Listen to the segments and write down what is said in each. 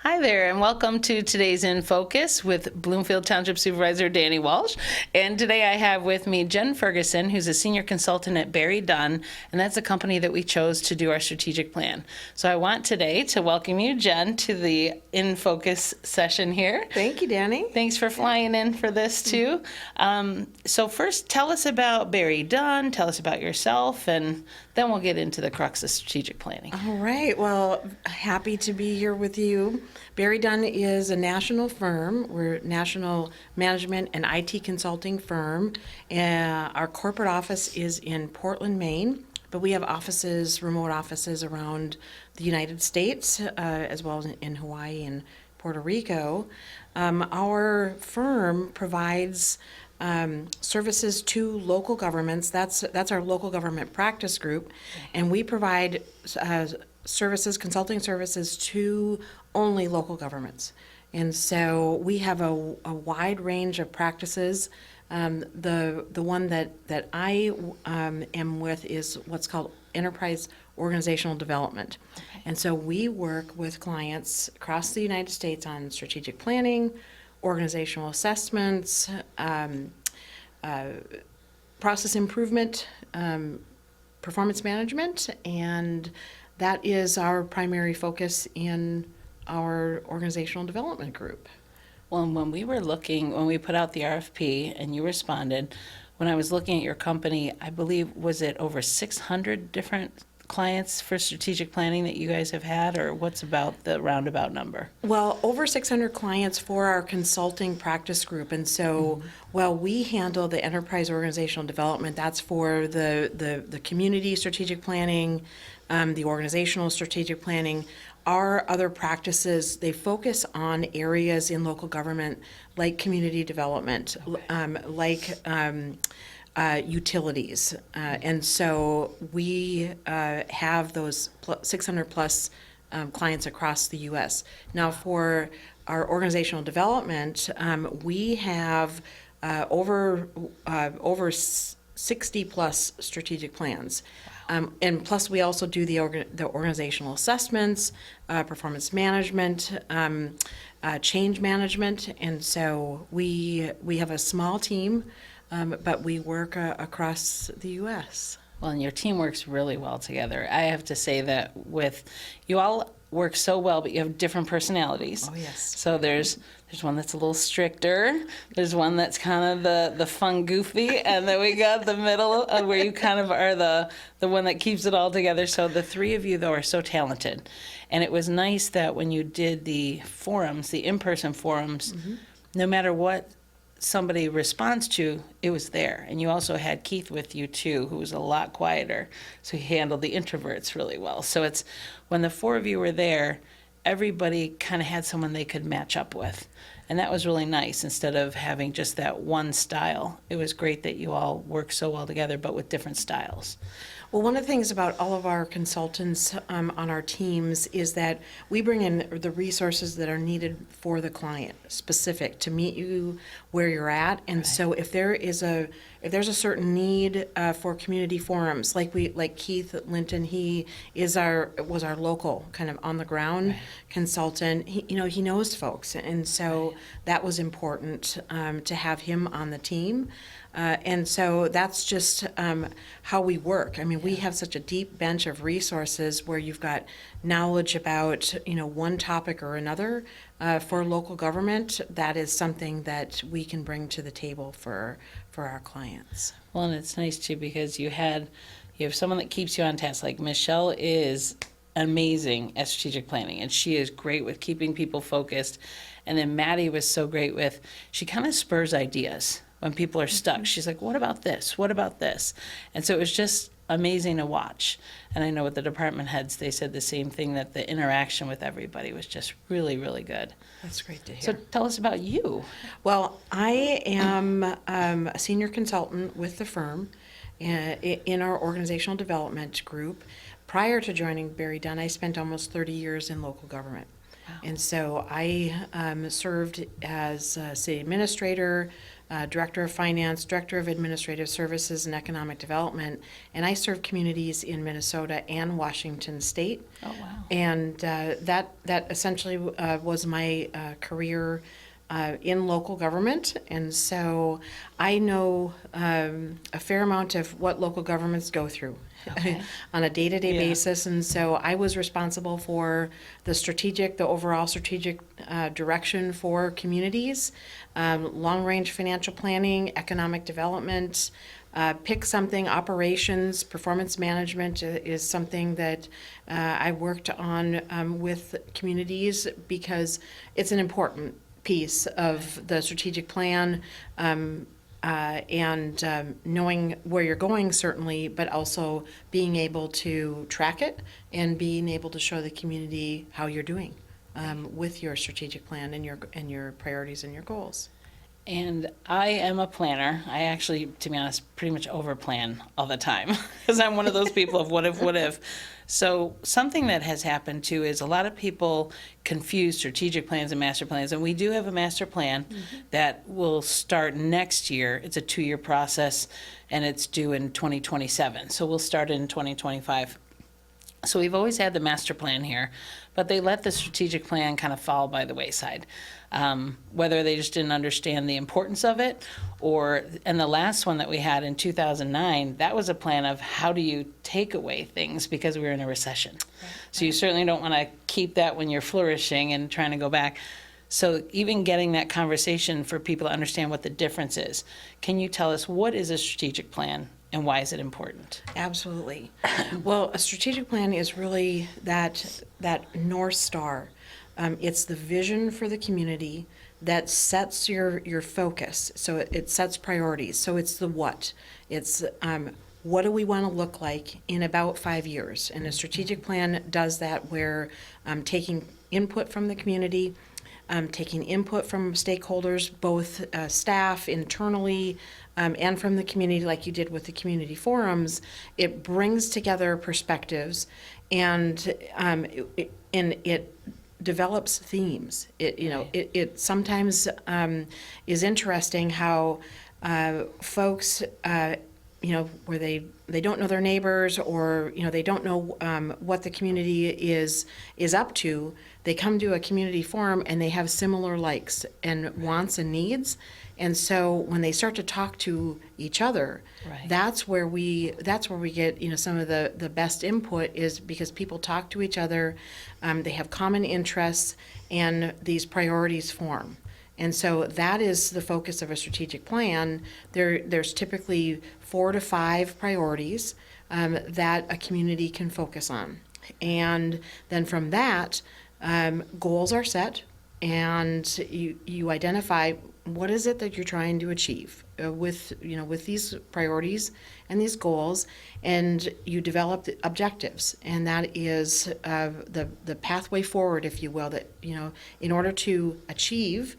Hi there, and welcome to today's In Focus with Bloomfield Township Supervisor Dani Walsh. And today I have with me Jen Ferguson, who's a senior consultant at BerryDunn, and that's a company that we chose to do our strategic plan. So I want today to welcome you, Jen, to the In Focus session here. Thank you, Dani. Thanks for flying in for this too. So first, tell us about BerryDunn, tell us about yourself, and then we'll get into the crux of strategic planning. All right. Well, happy to be here with you. BerryDunn is a national firm. We're a national management and IT consulting firm. Our corporate office is in Portland, Maine, but we have remote offices around the United States, as well as in Hawaii and Puerto Rico. Our firm provides services to local governments. That's our local government practice group, and we provide consulting services to only local governments. And so we have a wide range of practices. The one that I am with is what's called enterprise organizational development. Okay. And so we work with clients across the United States on strategic planning, organizational assessments, process improvement, performance management, and that is our primary focus in our organizational development group. Well, and when we put out the RFP and you responded, when I was looking at your company, I believe, was it over 600 different clients for strategic planning that you guys have had, or what's about the roundabout number? Well, over 600 clients for our consulting practice group. And so while we handle the enterprise organizational development, that's for the community strategic planning, the organizational strategic planning. Our other practices, they focus on areas in local government like community development, utilities. And so we have those 600 plus clients across the U.S. Now, for our organizational development, we have over 60 plus strategic plans. And plus, we also do the organizational assessments, performance management, change management, and so we have a small team, but we work across the U.S. Well, and your team works really well together. I have to say that you all work so well, but you have different personalities. Oh, yes. So there's one that's a little stricter. There's one that's kind of the fun, goofy, and then we got the middle where you kind of are the one that keeps it all together. So the three of you, though, are so talented. And it was nice that when you did the forums, the in-person forums, no matter what somebody responds to, it was there. And you also had Keith with you too, who was a lot quieter, so he handled the introverts really well. So it's when the four of you were there, everybody kind of had someone they could match up with, and that was really nice. Instead of having just that one style, it was great that you all worked so well together, but with different styles. Well, one of the things about all of our consultants on our teams is that we bring in the resources that are needed for the client, specific to meet you where you're at. And Right. so if there's a certain need for community forums, like Keith Linton, he was our local kind of on the ground Right. consultant. He knows folks, and so that was important to have him on the team. And so that's just how we work. I mean, we have such a deep bench of resources where you've got knowledge about, one topic or another. For local government, that is something that we can bring to the table for our clients. Well, and it's nice too because you have someone that keeps you on task. Like Michelle is amazing at strategic planning, and she is great with keeping people focused. And then Maddie was so great she kind of spurs ideas when people are stuck. She's like, what about this? What about this? And so it was just amazing to watch. And I know with the department heads, they said the same thing, that the interaction with everybody was just really, really good. That's great to hear. So tell us about you. Well, I am a senior consultant with the firm in our organizational development group. Prior to joining BerryDunn, I spent almost 30 years in local government. Wow. And so I served as a city administrator, Director of Finance, Director of Administrative Services and Economic Development, and I serve communities in Minnesota and Washington State. Oh, wow. And that essentially was my career in local government, and so I know a fair amount of what local governments go through Okay. on a day-to-day Yeah. basis. And so I was responsible for the overall strategic direction for communities, long-range financial planning, economic development. Pick something, operations, performance management is something that I worked on with communities because it's an important piece of the strategic plan, and knowing where you're going certainly, but also being able to track it and being able to show the community how you're doing with your strategic plan and your priorities and your goals. And I am a planner. I actually, to be honest, pretty much overplan all the time because I'm one of those people of what if. So something that has happened too is a lot of people confuse strategic plans and master plans. And we do have a master plan that will start next year. It's a 2-year process and it's due in 2027. So we'll start in 2025. So we've always had the master plan here, but they let the strategic plan kind of fall by the wayside. Whether they just didn't understand the importance of it, and the last one that we had in 2009, that was a plan of how do you take away things because we were in a recession. So you certainly don't want to keep that when you're flourishing and trying to go back. So even getting that conversation for people to understand what the difference is, can you tell us what is a strategic plan and why is it important? Absolutely. Well, a strategic plan is really that North Star. It's the vision for the community that sets your focus. So it sets priorities. So it's the what. It's what do we want to look like in about 5 years? And a strategic plan does that where taking input from the community, taking input from stakeholders, both staff internally and from the community, like you did with the community forums. It brings together perspectives, and it develops themes. It sometimes is interesting how folks where they don't know their neighbors, or they don't know what the community is up to. They come to a community forum and they have similar likes and wants and needs, and so when they start to talk to each other, Right. that's where we get some of the best input, is because people talk to each other, they have common interests, and these priorities form. And so that is the focus of a strategic plan. There's typically 4 to 5 priorities that a community can focus on. And then from that, goals are set, and you identify what is it that you're trying to achieve with these priorities and these goals, and you develop the objectives, and that is the pathway forward, if you will, that in order to achieve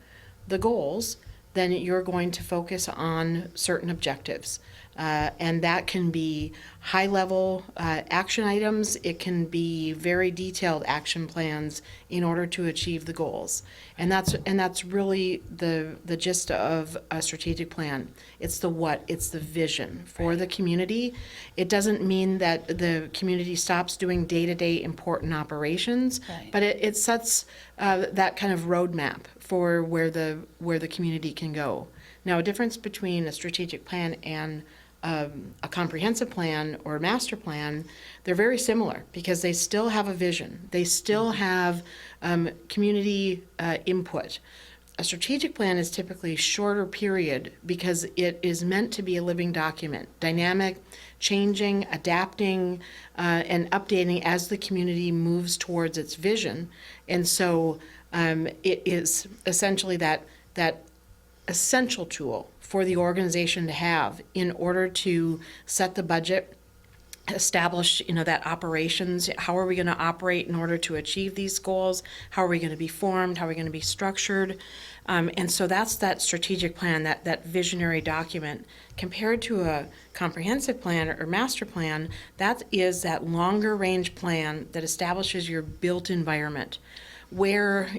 the goals, then you're going to focus on certain objectives. And that can be high-level action items. It can be very detailed action plans in order to achieve the goals. And that's really the gist of a strategic plan. It's the what, it's the vision for the community. It doesn't mean that the community stops doing day-to-day important operations, Right. but it sets that kind of roadmap for where the community can go. Now, a difference between a strategic plan and a comprehensive plan or a master plan, they're very similar because they still have a vision. They still have community input. A strategic plan is typically shorter period because it is meant to be a living document, dynamic, changing, adapting, and updating as the community moves towards its vision. And so it is essentially that essential tool for the organization to have in order to set the budget, establish that operations. How are we going to operate in order to achieve these goals? How are we going to be formed? How are we going to be structured? And so that's that strategic plan, that visionary document. Compared to a comprehensive plan or master plan, that is that longer range plan that establishes your built environment, where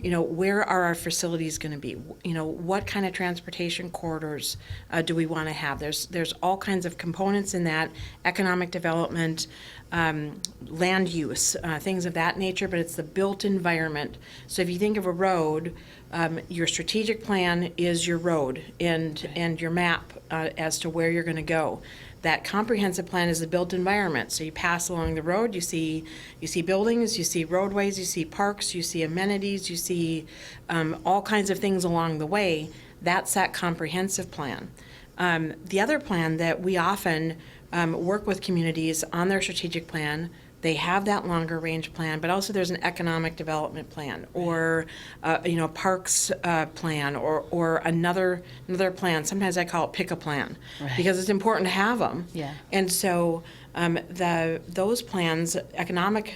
are our facilities going to be? What kind of transportation corridors do we want to have? There's all kinds of components in that, economic development, land use, things of that nature, but it's the built environment. So if you think of a road, your strategic plan is your road and your map as to where you're going to go. That comprehensive plan is the built environment. So you pass along the road, you see buildings, you see roadways, you see parks, you see amenities, you see all kinds of things along the way. That's that comprehensive plan. The other plan that we often work with communities on their strategic plan, they have that longer range plan, but also there's an economic development plan or parks plan or another plan. Sometimes I call it pick a plan because it's important to have them. Yeah. And so those plans, economic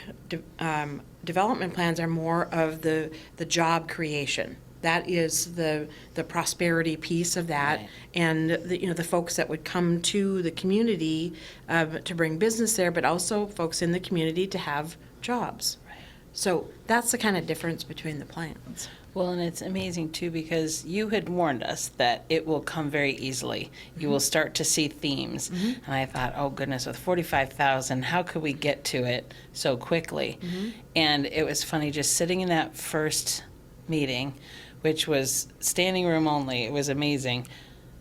development plans, are more of the job creation. That is the prosperity piece of that, Right. and the folks that would come to the community to bring business there, but also folks in the community to have jobs. Right. So that's the kind of difference between the plans. Well, and it's amazing too because you had warned us that it will come very easily. You will start to see themes. And I thought, oh goodness, with 45,000, how could we get to it so quickly? And it was funny just sitting in that first meeting, which was standing room only. It was amazing.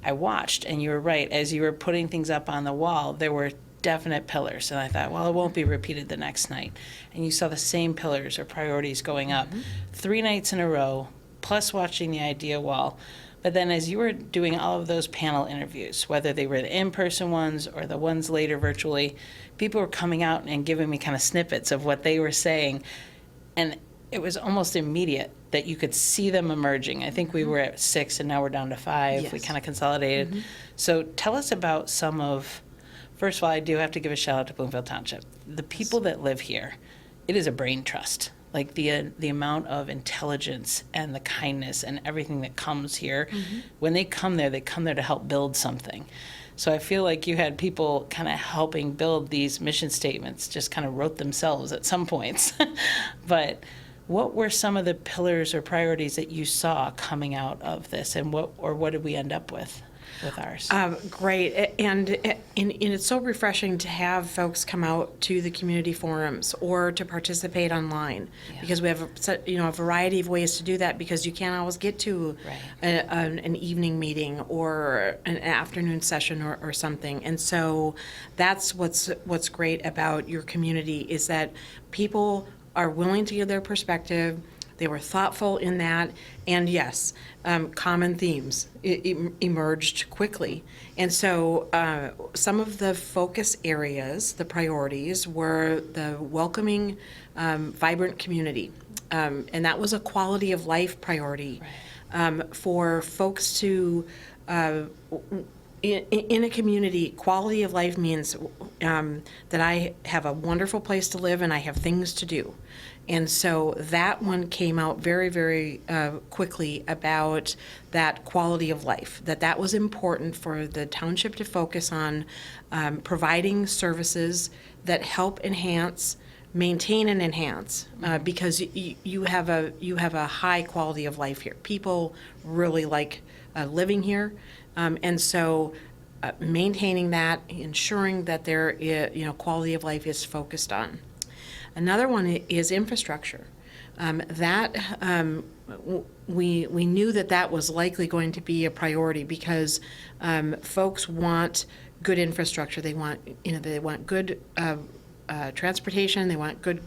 I watched, and you were right. As you were putting things up on the wall, there were definite pillars. And I thought, well, it won't be repeated the next night. And you saw the same pillars or priorities going up 3 nights in a row, plus watching the idea wall. But then as you were doing all of those panel interviews, whether they were the in-person ones or the ones later virtually, people were coming out and giving me kind of snippets of what they were saying. And it was almost immediate that you could see them emerging. I think we were at 6 and now we're down to 5. Yes. We kind of consolidated. So tell us about some of, first of all, I do have to give a shout out to Bloomfield Township. The people that live here, it is a brain trust. Like the amount of intelligence and the kindness and everything that comes here. When they come there to help build something. So I feel like you had people kind of helping build these mission statements, just kind of wrote themselves at some points. But what were some of the pillars or priorities that you saw coming out of this, and what did we end up with ours? Great, and it's so refreshing to have folks come out to the community forums or to participate online because we have a variety of ways to do that because you can't always get to an evening meeting or an afternoon session or something, and so that's what's great about your community is that people are willing to give their perspective. They were thoughtful in that, and yes, common themes emerged quickly. And so some of the focus areas, the priorities, were the welcoming, vibrant community. And that was a quality of life priority for folks to, in a community, quality of life means that I have a wonderful place to live and I have things to do. And so that one came out very, very quickly about that quality of life, that was important for the township to focus on providing services that help enhance, maintain and enhance, because you have a high quality of life here. People really like living here. And so maintaining that, ensuring that their quality of life is focused on. Another one is infrastructure. We knew that was likely going to be a priority because folks want good infrastructure. They want good transportation. They want good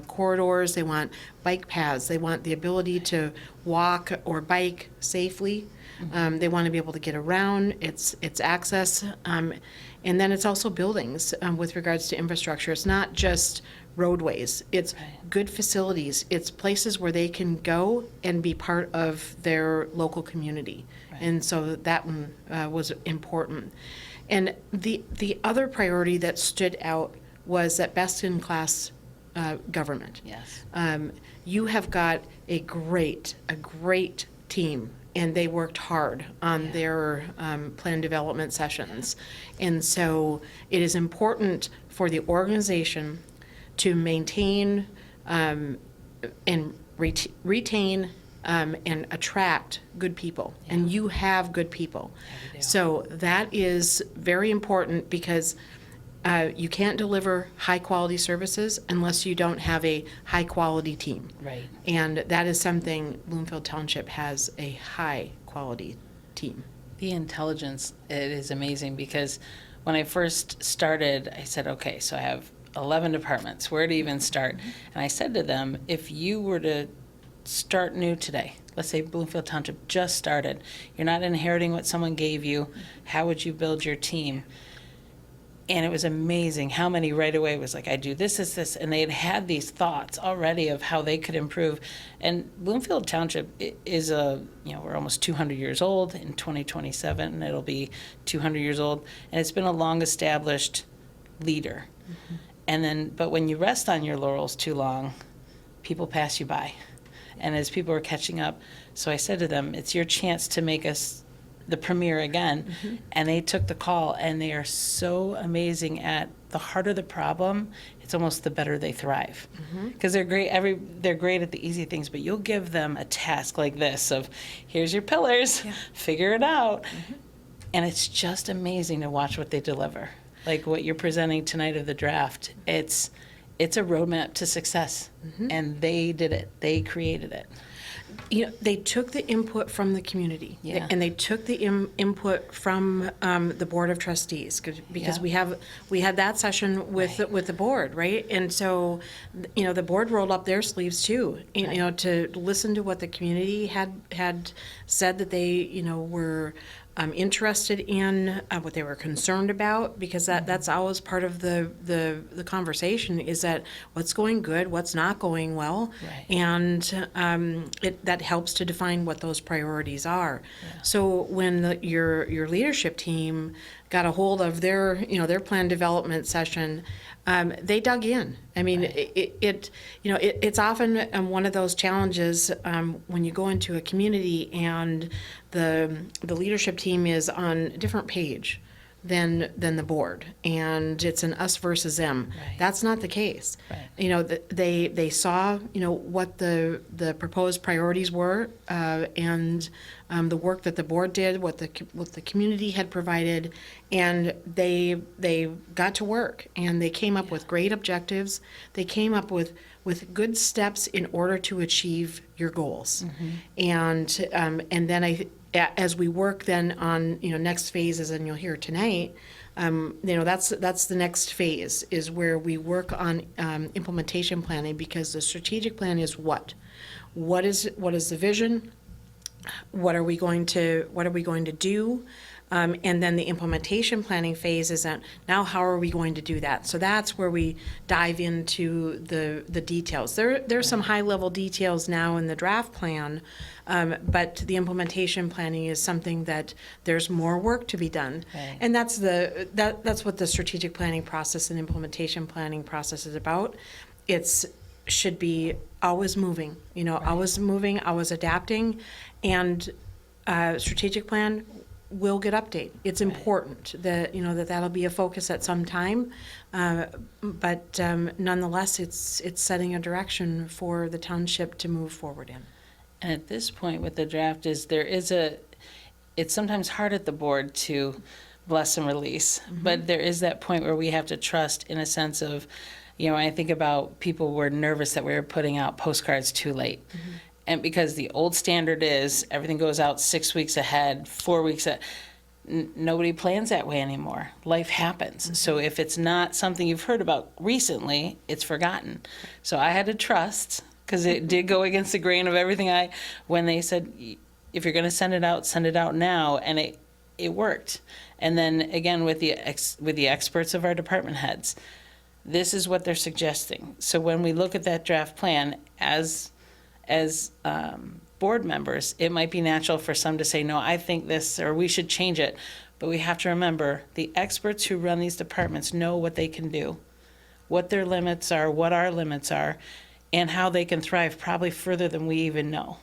corridors. They want bike paths. They want the ability to walk or bike safely. They want to be able to get around. It's access, and then it's also buildings with regards to infrastructure. It's not just roadways. It's good facilities. It's places where they can go and be part of their local community. And so that one was important. And the other priority that stood out was that best-in-class government. Yes. You have got a great team, and they worked hard on their plan development sessions. And so it is important for the organization to maintain and retain and attract good people, and you have good people. Yeah, we do. So that is very important because you can't deliver high-quality services unless you don't have a high-quality team. Right. And that is something Bloomfield Township has, a high-quality team. The intelligence, it is amazing, because when I first started, I said, okay, so I have 11 departments, where to even start? And I said to them, if you were to start new today, let's say Bloomfield Township just started, you're not inheriting what someone gave you, how would you build your team? And it was amazing how many right away was like, I do this, and they had these thoughts already of how they could improve. And Bloomfield Township is we're almost 200 years old. In 2027, it'll be 200 years old. And it's been a long established leader. But when you rest on your laurels too long, people pass you by. And as people are catching up, so I said to them, it's your chance to make us the premier again. And they took the call, and they are so amazing at the harder the problem, it's almost the better they thrive. Because they're great they're great at the easy things, but you'll give them a task like this of, here's your pillars, figure it out. And it's just amazing to watch what they deliver. Like what you're presenting tonight of the draft, it's a roadmap to success. And they did it. They created it. They took the input from the community, and they took the input from the Board of Trustees, because we had that session with the board, right? And so, the board rolled up their sleeves too, to listen to what the community had said that they, were interested in, what they were concerned about, because that's always part of the conversation, is that what's going good, what's not going well, and that helps to define what those priorities are. So when your leadership team got a hold of their plan development session, they dug in. I mean, it's often one of those challenges when you go into a community and the leadership team is on a different page than the board, and it's an us versus them. That's not the case. They saw what the proposed priorities were, and the work that the board did, what the community had provided, and they got to work, and they came up with great objectives. They came up with good steps in order to achieve your goals. And then as we work then on next phases, and you'll hear tonight, that's the next phase, is where we work on implementation planning, because the strategic plan is what is the vision, what are we going to do, and then the implementation planning phase is that now how are we going to do that? So that's where we dive into the details. There's some high level details now in the draft plan, but the implementation planning is something that there's more work to be done. And that's what the strategic planning process and implementation planning process is about. It's should be always moving, always adapting, and strategic plan will get updated. It's important that that'll be a focus at some time, but nonetheless, it's setting a direction for the township to move forward in. And at this point with the draft it's sometimes hard at the board to bless and release, but there is that point where we have to trust, in a sense of, I think about people were nervous that we were putting out postcards too late. And because the old standard is everything goes out 6 weeks ahead, 4 weeks ahead. Nobody plans that way anymore. Life happens. So if it's not something you've heard about recently, it's forgotten. So I had to trust, because it did go against the grain of everything when they said, if you're going to send it out now, and it worked. And then again with the experts of our department heads, this is what they're suggesting. So when we look at that draft plan as board members, it might be natural for some to say, no, I think this, or we should change it. But we have to remember, the experts who run these departments know what they can do, what their limits are, what our limits are, and how they can thrive probably further than we even know.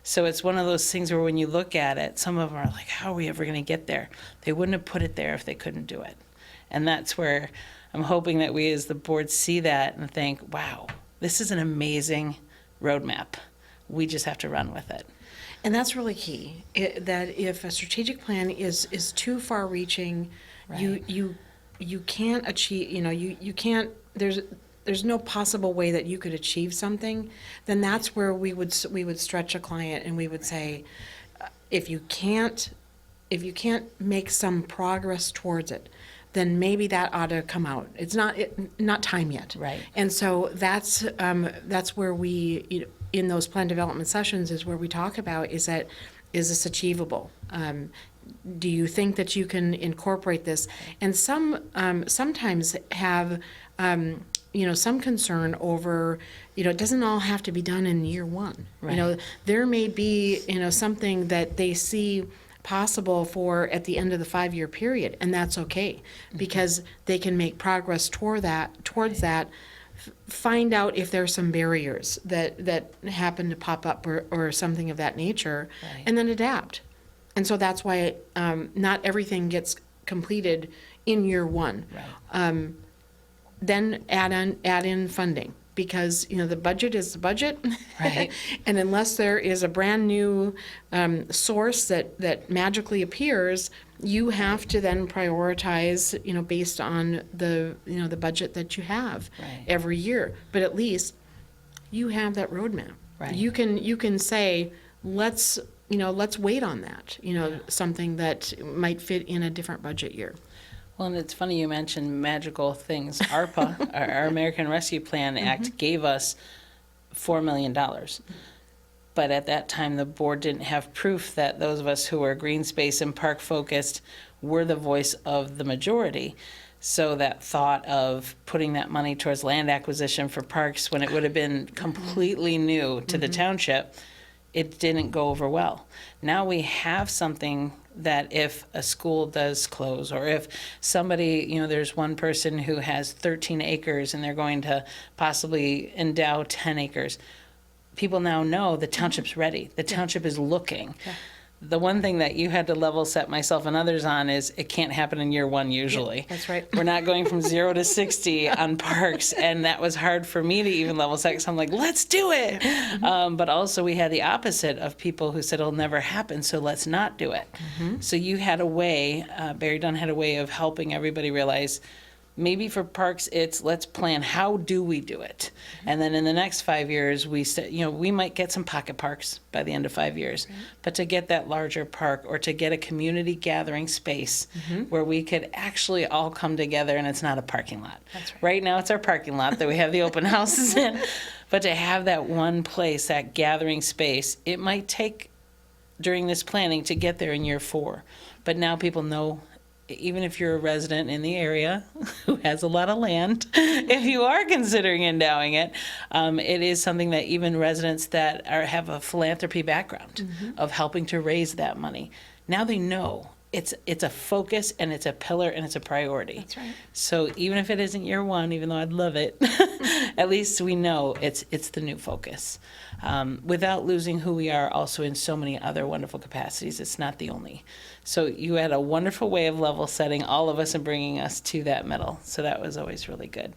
So it's one of those things where when you look at it, some of them are like, how are we ever going to get there? They wouldn't have put it there if they couldn't do it. And that's where I'm hoping that we as the board see that and think, wow, this is an amazing roadmap. We just have to run with it. And that's really key, that if a strategic plan is too far-reaching, Right. you can't achieve, you can't, there's no possible way that you could achieve something, then that's where we would stretch a client and we would say, if you can't make some progress towards it, then maybe that ought to come out. It's not time yet. Right. And so that's where we, in those plan development sessions, is where we talk about, is this achievable? Do you think that you can incorporate this? And sometimes have, some concern over, it doesn't all have to be done in year one. Right. There may be, something that they see possible for at the end of the 5-year period, and that's okay, because they can make progress towards that, find out if there are some barriers that happen to pop up or something of that nature, Right. and then adapt. And so that's why not everything gets completed in year one. Right. Then add in funding, because the budget is the budget. Right. And unless there is a brand new source that magically appears, you have to then prioritize, based on the budget that you have Right. every year. But at least you have that roadmap. Right. You can say, let's wait on that, something that might fit in a different budget year. Well, and it's funny you mentioned magical things. ARPA, our American Rescue Plan Act, gave us $4 million. But at that time, the board didn't have proof that those of us who were green space and park focused were the voice of the majority. So that thought of putting that money towards land acquisition for parks when it would have been completely new to the township, it didn't go over well. Now we have something that if a school does close, or if somebody, there's one person who has 13 acres and they're going to possibly endow 10 acres, people now know the township's ready. The township is looking. Yeah. The one thing that you had to level set myself and others on is it can't happen in year one usually. Yeah, that's right. We're not going from 0 to 60 on parks, and that was hard for me to even level set, because I'm like, let's do it. But also we had the opposite of people who said it'll never happen, so let's not do it. So you had a way, BerryDunn had a way of helping everybody realize, maybe for parks, it's let's plan, how do we do it? And then in the next 5 years, we said, we might get some pocket parks by the end of 5 years. But to get that larger park, or to get a community gathering space where we could actually all come together, and it's not a parking lot. That's right. Right now, it's our parking lot that we have the open houses in. But to have that one place, that gathering space, it might take during this planning to get there in year 4. But now people know, even if you're a resident in the area who has a lot of land, if you are considering endowing it, it is something that even residents that have a philanthropy background of helping to raise that money, now they know it's a focus, and it's a pillar, and it's a priority. That's right. So even if it isn't year 1, even though I'd love it, at least we know it's the new focus. Without losing who we are also in so many other wonderful capacities. It's not the only. So you had a wonderful way of level setting all of us and bringing us to that middle. So that was always really good.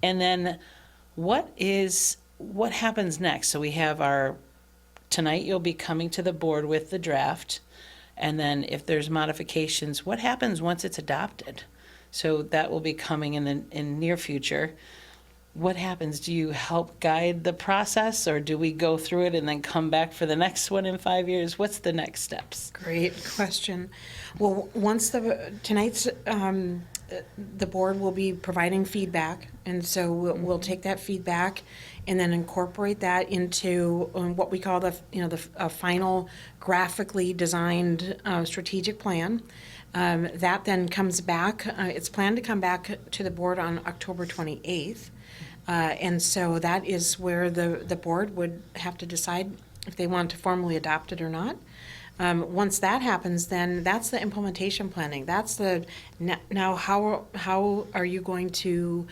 And then what happens next? So we have tonight you'll be coming to the board with the draft. And then if there's modifications, what happens once it's adopted? So that will be coming in near future. What happens? Do you help guide the process, or do we go through it and then come back for the next one in 5 years? What's the next steps? Great question. Well, once tonight's the board will be providing feedback, and so we'll take that feedback and then incorporate that into what we call the final graphically designed strategic plan. That then comes back. It's planned to come back to the board on October 28th. And so that is where the board would have to decide if they want to formally adopt it or not. Once that happens, then that's the implementation planning. That's now how are you going to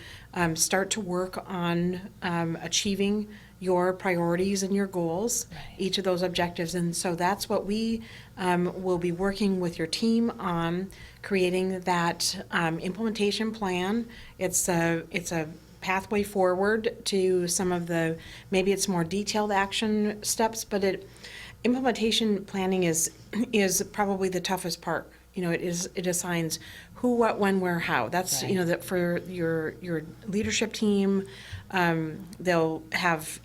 start to work on achieving your priorities and your goals, each of those objectives. And so that's what we will be working with your team on, creating that implementation plan. It's a pathway forward to some of the, maybe it's more detailed action steps, but implementation planning is probably the toughest part. It assigns who, what, when, where, how. That's, Right. That for your leadership team, they'll have,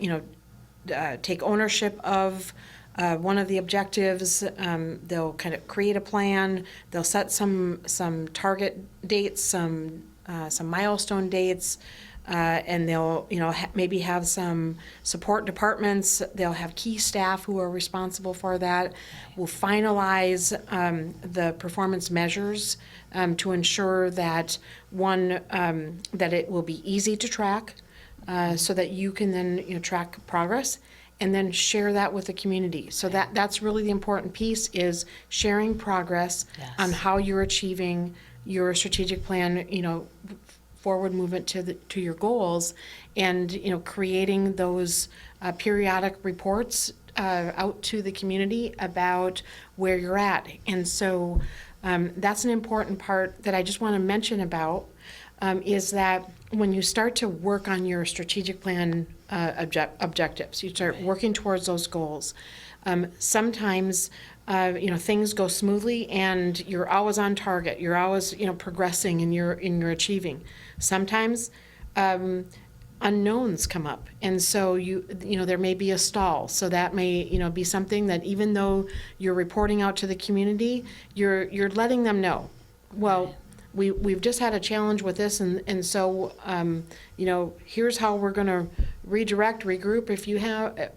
take ownership of one of the objectives. They'll kind of create a plan. They'll set some target dates, some milestone dates, and they'll maybe have some support departments. They'll have key staff who are responsible for that. We'll finalize the performance measures to ensure that that it will be easy to track, so that you can then track progress and then share that with the community. So that's really the important piece, is sharing progress Yes. on how you're achieving your strategic plan, forward movement to your goals, and creating those periodic reports out to the community about where you're at. And so that's an important part that I just want to mention about, is that when you start to work on your strategic plan objectives, you start working towards those goals. Sometimes things go smoothly and you're always on target. You're always progressing and you're achieving. Sometimes unknowns come up, and so there may be a stall. So that may be something that, even though you're reporting out to the community, you're letting them know. Well, we've just had a challenge with this, and so here's how we're going to redirect, regroup if you have,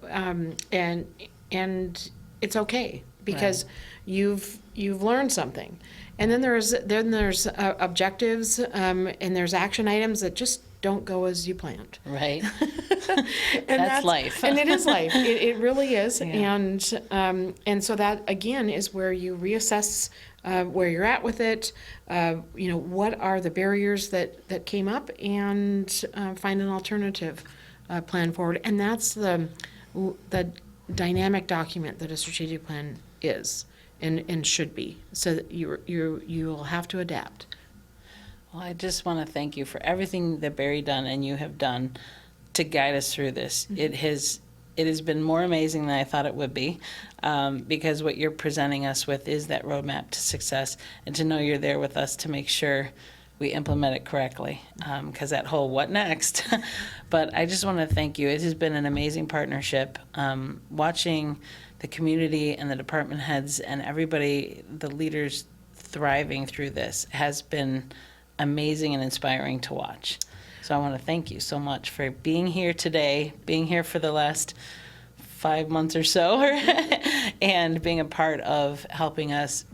and it's okay, because you've learned something. And then there's objectives, and there's action items that just don't go as you planned. Right. And That's life. And it is life. It really is. Yeah. And so that, again, is where you reassess where you're at with it. What are the barriers that came up, and find an alternative plan forward. And that's the dynamic document that a strategic plan is and should be. So that you'll have to adapt. Well, I just want to thank you for everything that BerryDunn and you have done to guide us through this. Mm-hmm. It has been more amazing than I thought it would be, because what you're presenting us with is that roadmap to success, and to know you're there with us to make sure we implement it correctly, because that whole what next. But I just want to thank you. It has been an amazing partnership. Watching the community and the department heads and everybody, the leaders, thriving through this has been amazing and inspiring to watch. So I want to thank you so much for being here today, being here for the last 5 months or so, and being a part of helping us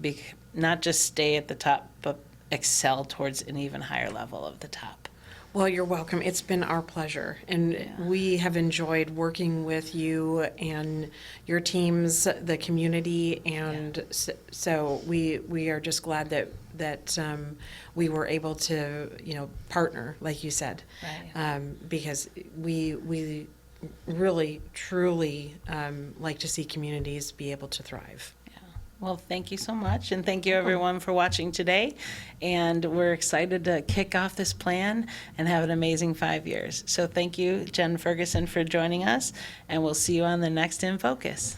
not just stay at the top, but excel towards an even higher level of the top. Well, you're welcome. It's been our pleasure, and we have enjoyed working with you and your teams, the community, and so we are just glad that we were able to partner, like you said, Right. because we really truly like to see communities be able to thrive. Well, thank you so much, and thank you everyone for watching today. And we're excited to kick off this plan and have an amazing 5 years. So thank you, Jen Ferguson, for joining us, and we'll see you on the next In Focus.